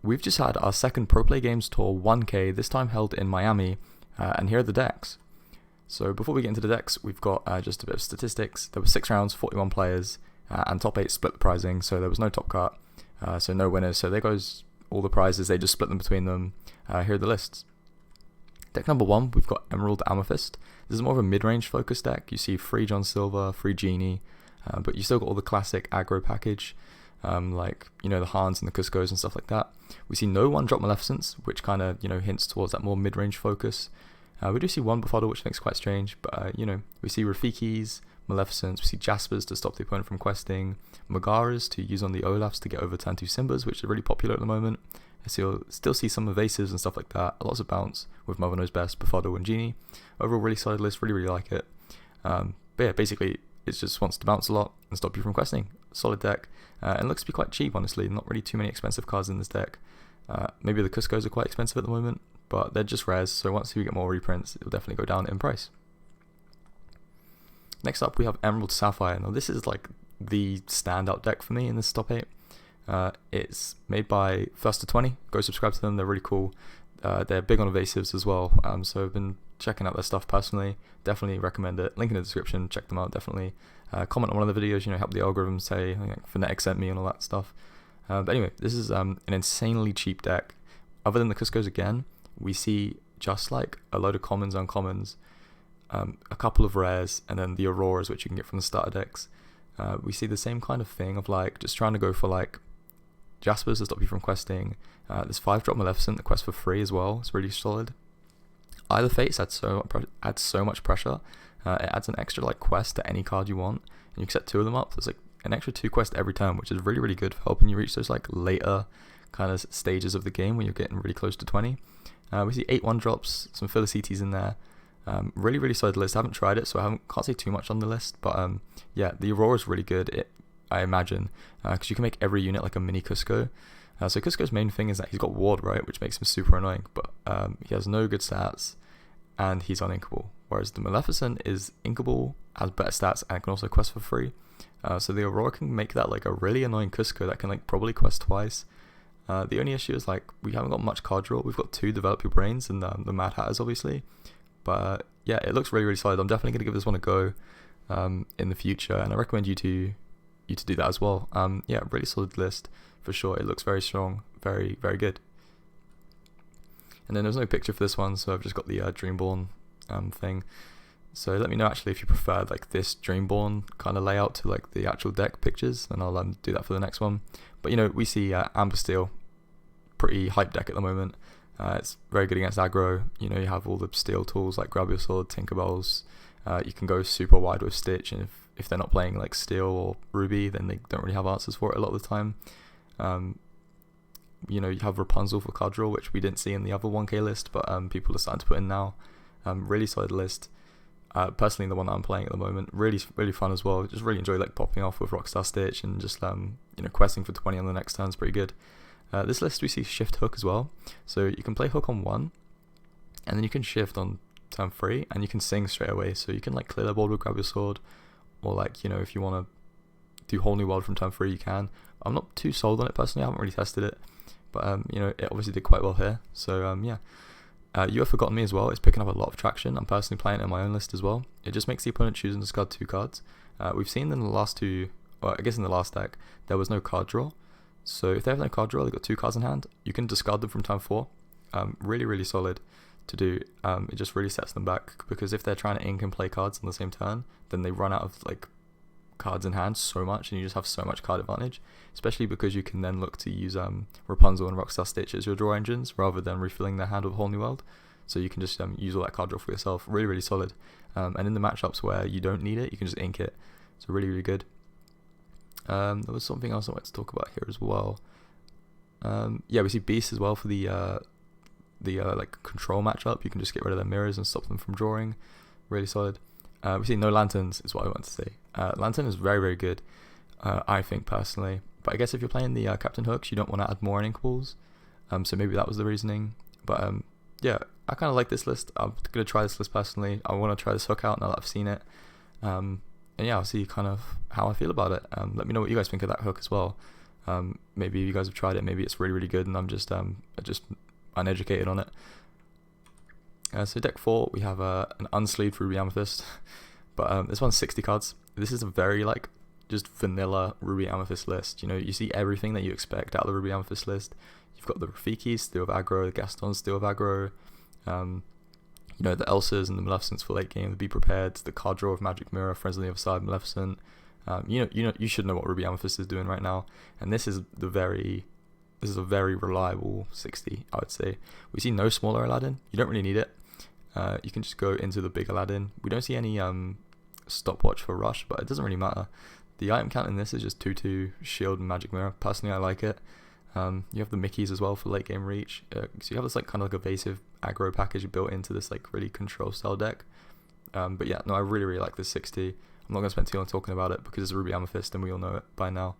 we've just had our second ProPlayGames Tour 1K, this time held in Miami, and here are the decks. So before we get into the decks, we've got just a bit of statistics. There were 6 rounds, 41 players, and top 8 split the prizing, so there was no top cut, so no winners. So there goes all the prizes, they just split them between them. Here are the lists. Deck number 1, we've got Emerald Amethyst. This is more of a mid-range focus deck. You see free John Silver, free Genie, but you still got all the classic aggro package, like, the Hans and the Cuscos and stuff like that. We see no 1-drop Maleficence, which kind of, hints towards that more mid-range focus. We do see 1 Befuddle, which I think is quite strange, but, we see Rafiki's, Maleficence, we see Jaspers to stop the opponent from questing, Megaras to use on the Olafs to get over turn 2 Simbas, which are really popular at the moment. Still see some evasives and stuff like that, lots of bounce with Mother Knows Best, Befuddle and Genie. Overall, really solid list, really like it. But yeah, basically, it just wants to bounce a lot and stop you from questing. Solid deck, and looks to be quite cheap, honestly. Not really too many expensive cards in this deck. Maybe the Cuscos are quite expensive at the moment, but they're just rares, so once we get more reprints, it'll definitely go down in price. Next up, we have Emerald Sapphire. Now, this is like the standout deck for me in this top 8. It's made by First to 20. Go subscribe to them, they're really cool. They're big on evasives as well, so I've been checking out their stuff personally. Definitely recommend it. Link in the description, check them out, definitely. Comment on one of the videos, help the algorithm, say Phonetic sent me and all that stuff. But anyway, this is an insanely cheap deck. Other than the Cuscos again, we see just like a load of commons, uncommons, a couple of rares, and then the Auroras, which you can get from the starter decks. We see the same kind of thing of like just trying to go for like Jaspers to stop you from questing. This 5-drop Maleficent, the quest for free as well. It's really solid. Either Fates adds so much pressure. It adds an extra like quest to any card you want, and you can set 2 of them up. There's like an extra 2 quests every turn, which is really good for helping you reach those like later kind of stages of the game when you're getting really close to 20. We see 8 1-drops, some Felicities in there. Really solid list. I haven't tried it, so can't say too much on the list, but yeah, the Aurora is really good. I imagine, because you can make every unit like a mini Cusco. So Cusco's main thing is that he's got ward, right, which makes him super annoying, but he has no good stats, and he's uninkable. Whereas the Maleficent is inkable, has better stats, and can also quest for free. So the Aurora can make that like a really annoying Cusco that can like probably quest twice. The only issue is like we haven't got much card draw. We've got 2 Develop Your Brains and the Mad Hatters, obviously. But yeah, it looks really solid. I'm definitely going to give this one a go in the future, and I recommend you to do that as well. Yeah, really solid list for sure. It looks very strong, very good. And then there's no picture for this one, so I've just got the Dreamborn thing. So let me know actually if you prefer like this Dreamborn kind of layout to like the actual deck pictures, and I'll do that for the next one. But we see Amber Steel, pretty hype deck at the moment. It's very good against aggro. You have all the steel tools like Grab Your Sword, Tinkerbells. You can go super wide with Stitch, and if they're not playing like Steel or Ruby, then they don't really have answers for it a lot of the time. You have Rapunzel for card draw, which we didn't see in the other 1K list, but people are starting to put in now. Really solid list. Personally, the one that I'm playing at the moment, really fun as well. Just really enjoy like popping off with Rockstar Stitch and just questing for 20 on the next turn is pretty good. This list we see Shift Hook as well, so you can play Hook on 1, and then you can Shift on turn 3, and you can Sing straight away. So you can like clear the board with Grab Your Sword, or like if you want to do Whole New World from turn 3, you can. I'm not too sold on it personally. I haven't really tested it, but it obviously did quite well here. So yeah. You Have Forgotten Me as well. It's picking up a lot of traction. I'm personally playing it in my own list as well. It just makes the opponent choose and discard 2 cards. We've seen in the last 2, well, I guess in the last deck, there was no card draw. So if they have no card draw, they've got 2 cards in hand, you can discard them from turn 4. Really solid to do. It just really sets them back, because if they're trying to ink and play cards on the same turn, then they run out of like cards in hand so much, and you just have so much card advantage, especially because you can then look to use Rapunzel and Rockstar Stitch as your draw engines rather than refilling their hand with Whole New World. So you can just use all that card draw for yourself. Really solid. And in the matchups where you don't need it, you can just ink it. So really good. There was something else I wanted to talk about here as well. Yeah, we see Beast as well for the like control matchup. You can just get rid of their mirrors and stop them from drawing. Really solid. We see no Lanterns is what I want to say. Lantern is very good, I think personally. But I guess if you're playing the Captain Hooks, you don't want to add more Inkables. So maybe that was the reasoning. But yeah, I kind of like this list. I'm going to try this list personally. I want to try this Hook out now that I've seen it. And yeah, I'll see kind of how I feel about it. Let me know what you guys think of that Hook as well. Maybe you guys have tried it, maybe it's really good and I'm just uneducated on it. So deck 4, we have an unsleeved Ruby Amethyst, but this one's 60 cards. This is a very just vanilla Ruby Amethyst list. You see everything that you expect out of the Ruby Amethyst list. You've got the Rafikis, still with aggro, the Gastons, still with aggro, the Elsas and the Maleficents for late game, the Be Prepared, the card draw of Magic Mirror, Friends on the Other Side, Maleficent. You should know what Ruby Amethyst is doing right now, and this is a very reliable 60, I would say. We see no smaller Aladdin. You don't really need it. You can just go into the big Aladdin. We don't see any stopwatch for Rush, but it doesn't really matter. The item count in this is just 2/2 Shield and Magic Mirror. Personally, I like it. You have the Mickeys as well for late game reach. So you have this kind of evasive aggro package built into this really control style deck. But yeah, no, I really like this 60. I'm not going to spend too long talking about it because it's a Ruby Amethyst and we all know it by now.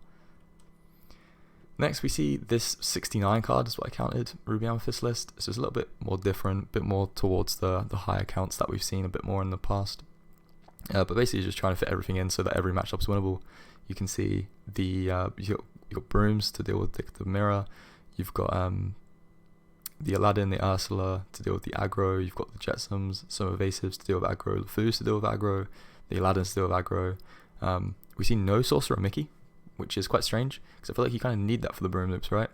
Next we see this 69 card is what I counted Ruby Amethyst list. So it's a little bit more different, a bit more towards the higher counts that we've seen a bit more in the past. But basically just trying to fit everything in so that every matchup's winnable. You can see you've got Brooms to deal with the Mirror. You've got the Aladdin, the Ursula to deal with the aggro. You've got the Jetsams, some evasives to deal with aggro, the Foos to deal with aggro, the Aladdins to deal with aggro. We see no Sorcerer Mickey, which is quite strange because I feel like you kind of need that for the Broom Loops, right?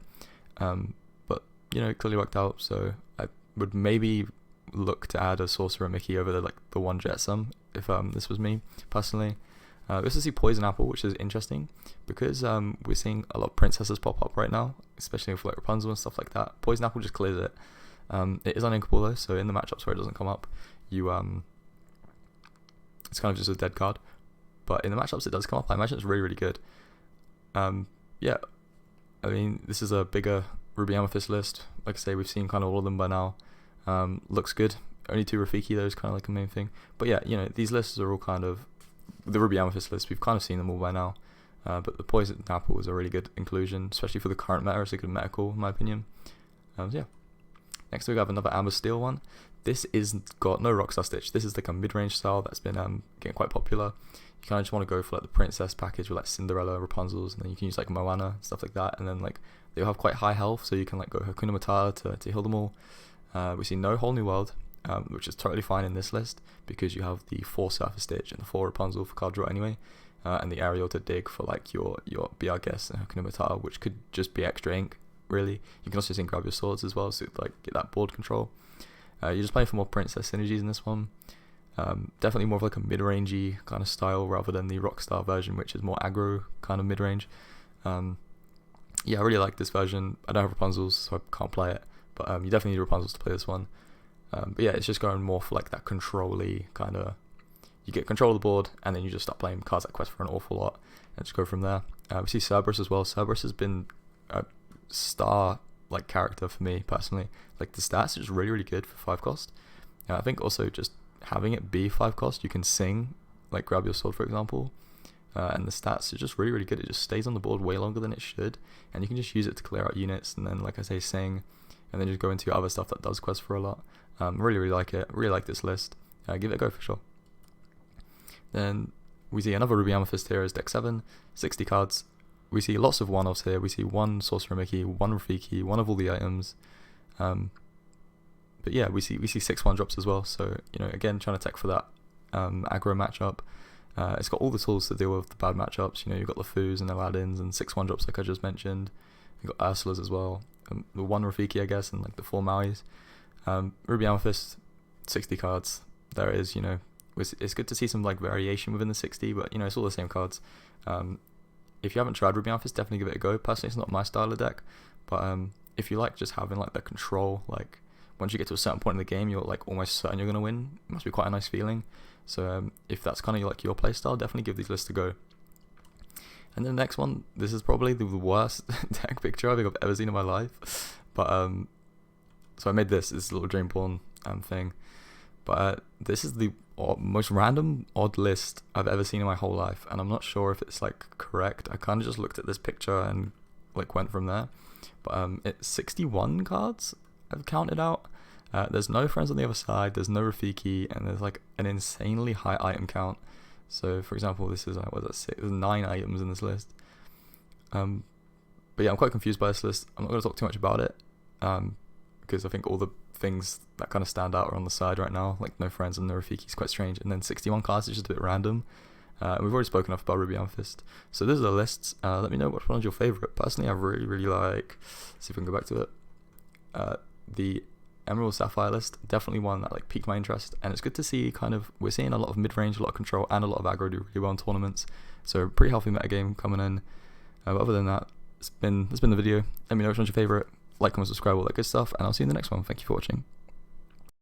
But it clearly worked out. So I would maybe look to add a Sorcerer Mickey over the one Jetsam if this was me personally. We also see Poison Apple, which is interesting because we're seeing a lot of princesses pop up right now, especially with Rapunzel and stuff like that. Poison Apple just clears it. It is uninkable though, so in the matchups where it doesn't come up, it's kind of just a dead card. But in the matchups it does come up, I imagine it's really good. Yeah, I mean, this is a bigger Ruby Amethyst list. Like I say, we've seen kind of all of them by now. Looks good. Only 2 Rafiki though is kind of a main thing. But yeah, these lists are all kind of the Ruby Amethyst list. We've kind of seen them all by now. But the Poison Apple was a really good inclusion, especially for the current meta. It's a good meta call in my opinion. Yeah. Next we have another Amber Steel one. This is got no Rockstar Stitch. This is a mid-range style that's been getting quite popular. You kind of just want to go for the princess package with Cinderella, Rapunzel's, and then you can use Moana, stuff like that. And then they all have quite high health, so you can go Hakuna Matata to heal them all. We see no Whole New World, which is totally fine in this list because you have the 4 Surfer Stitch and the 4 Rapunzel for card draw anyway, and the Ariel to dig for your Be Our Guest and Hakuna Matata, which could just be extra ink. Really, you can also just grab your swords as well, so get that board control. You're just playing for more princess synergies in this one. Definitely more of a mid-rangey kind of style rather than the Rockstar version, which is more aggro kind of mid-range. Yeah, I really like this version. I don't have Rapunzel's, so I can't play it, but you definitely need Rapunzel's to play this one. But yeah, it's just going more for that control-y kind of. You get control of the board, and then you just start playing cards that quest for an awful lot, and just go from there. We see Cerberus as well. Cerberus has been a star character for me personally. The stats are just really good for 5 cost. I think also just having it be 5 cost, you can sing grab your sword for example, and the stats are just really good. It just stays on the board way longer than it should, and you can just use it to clear out units, and then like I say, sing, and then just go into your other stuff that does quest for a lot. Really like it. Really like this list. Give it a go for sure. Then we see another Ruby Amethyst here is deck 7, 60 cards. We see lots of one-offs here. We see 1 Sorcerer Mickey, 1 Rafiki, 1 of all the items. But yeah, we see 6 1-drops as well. So again, trying to tech for that aggro matchup. It's got all the tools to deal with the bad matchups. You've got the Foos and Aladdins and 6 1-drops like I just mentioned. You've got Ursula's as well. The 1 Rafiki, I guess, and the 4 Mauis. Ruby Amethyst, 60 cards. There it is. It's good to see some variation within the 60, but it's all the same cards. If you haven't tried Ruby Amethyst, definitely give it a go. Personally, it's not my style of deck, but if you like just having the control, once you get to a certain point in the game, you're almost certain you're gonna win. It must be quite a nice feeling. So if that's kind of your play style, definitely give these lists a go. And then the next one, this is probably the worst deck picture I think I've ever seen in my life. But so I made this little Dreamborn thing. But this is the most random, odd list I've ever seen in my whole life, and I'm not sure if it's correct. I kind of just looked at this picture and went from there. But it's 61 cards I've counted out. There's no Friends on the Other Side, there's no Rafiki, and there's an insanely high item count. So for example, this is what is that, 6? There's 9 items in this list. But yeah, I'm quite confused by this list. I'm not going to talk too much about it, because I think all the things that kind of stand out are on the side right now, like No Friends and No Rafiki is quite strange, and then 61 cards is just a bit random. We've already spoken enough about Ruby Amethyst. So those are the lists. Let me know which one's your favorite. Personally, I really like, let's see if we can go back to it, the Emerald Sapphire list. Definitely one that like piqued my interest, and it's good to see kind of, we're seeing a lot of mid-range, a lot of control, and a lot of aggro do really well in tournaments. So pretty healthy metagame coming in. But other than that, that's been the video. Let me know which one's your favorite. Like, comment, subscribe, all that good stuff, and I'll see you in the next one. Thank you for watching.